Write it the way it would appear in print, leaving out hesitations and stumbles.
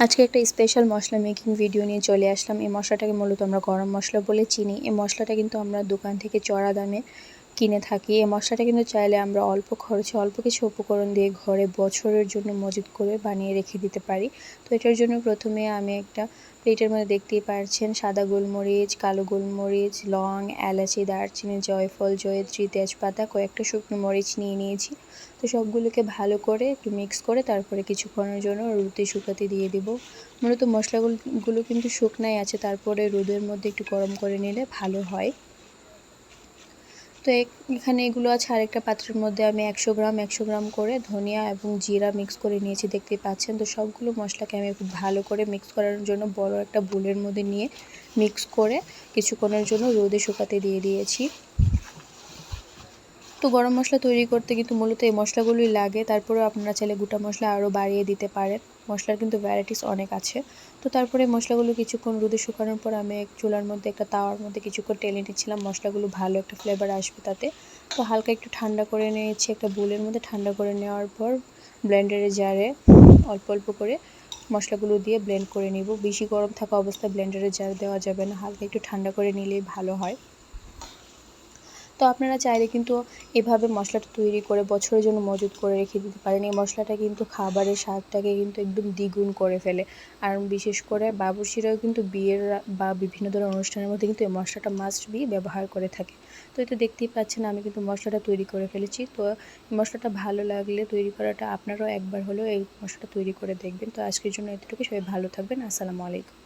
আজকে একটা স্পেশাল মশলা making video নিয়ে চলে আসলাম। এই মশলাটাকে মূলত আমরা গরম মশলা বলে চিনি। এই মশলাটা কিন্তু আমরা দোকান থেকে চড়া দামে কিনে থাকি। এই মশলাটা কিন্তু চাইলে আমরা অল্প খরচে অল্প কিছু উপকরণ দিয়ে ঘরে বছরের জন্য মজুত করে বানিয়ে রেখে দিতে পারি। তো এটার জন্য প্রথমে আমি একটা প্লেটের মধ্যে দেখতেই পাচ্ছেন সাদা গোলমরিচ, কালো গোলমরিচ, লং, এলাচি, দারচিনি, জয়ফল, জয়িত্রী, তেজপাতা, কয়েকটা শুকনো মরিচ নিয়ে নিয়েছি। তো সবগুলোকে ভালো করে একটু মিক্স করে তারপরে কিছুক্ষণের জন্য রোদে শুকাতে দিয়ে দিব। মূলত মশলাগুলো কিন্তু শুকনাই আছে, তারপরে রোদের মধ্যে একটু গরম করে নিলে ভালো হয়। তো এখানে এগুলো আছে। আরেকটা পাত্রের মধ্যে আমি 100 গ্রাম করে ধনিয়া এবং জিরা মিক্স করে নিয়েছি, দেখতেই পাচ্ছেন। তো সবগুলো মশলাকে আমি খুব ভালো করে মিক্স করার জন্য বড় একটা বোলের মধ্যে নিয়ে মিক্স করে কিছুক্ষণের জন্য রোদে শুকাতে দিয়ে দিয়েছি। তো গরম মশলা তৈরি করতে কিন্তু মূলত এই মশলাগুলোই লাগে। তারপরেও আপনারা চাইলে গোটা মশলা আরও বাড়িয়ে দিতে পারেন। মশলার কিন্তু ভ্যারাইটিস অনেক আছে। তো তারপরে মশলাগুলো কিছুক্ষণ রোদে শুকানোর পর আমি চুলার মধ্যে একটা তাওয়ার মধ্যে কিছুক্ষণ টেলে নিচ্ছিলাম, মশলাগুলো ভালো একটা ফ্লেভার আসবে তাতে। তো হালকা একটু ঠান্ডা করে নিয়েছি একটা বোলের মধ্যে। ঠান্ডা করে নেওয়ার পর ব্লেন্ডারে জারে অল্প অল্প করে মশলাগুলো দিয়ে ব্লেন্ড করে নিব। বেশি গরম থাকা অবস্থায় ব্লেন্ডারে জার দেওয়া যাবে না, হালকা একটু ঠান্ডা করে নিলেই ভালো হয়। তো আপনারা চাইলে কিন্তু এভাবে মশলাটা তৈরি করে বছরের জন্য মজুত করে রেখে দিতে পারেন। এই মশলাটা কিন্তু খাবারের স্বাদটাকে কিন্তু একদম দ্বিগুণ করে ফেলে। আর বিশেষ করে বাবুর্চিরাও কিন্তু বিয়ের বা বিভিন্ন ধরনের অনুষ্ঠানের মধ্যে কিন্তু এই মশলাটা মাস্ট বি ব্যবহার করে থাকে। তো এটা দেখতেই পাচ্ছেন আমি কিন্তু মশলাটা তৈরি করে ফেলেছি। তো এই মশলাটা ভালো লাগলে তৈরি করাটা আপনারাও একবার হলেও এই মশলাটা তৈরি করে দেখবেন। তো আজকের জন্য এতটুকু, সবাই ভালো থাকবেন। আসসালামু আলাইকুম।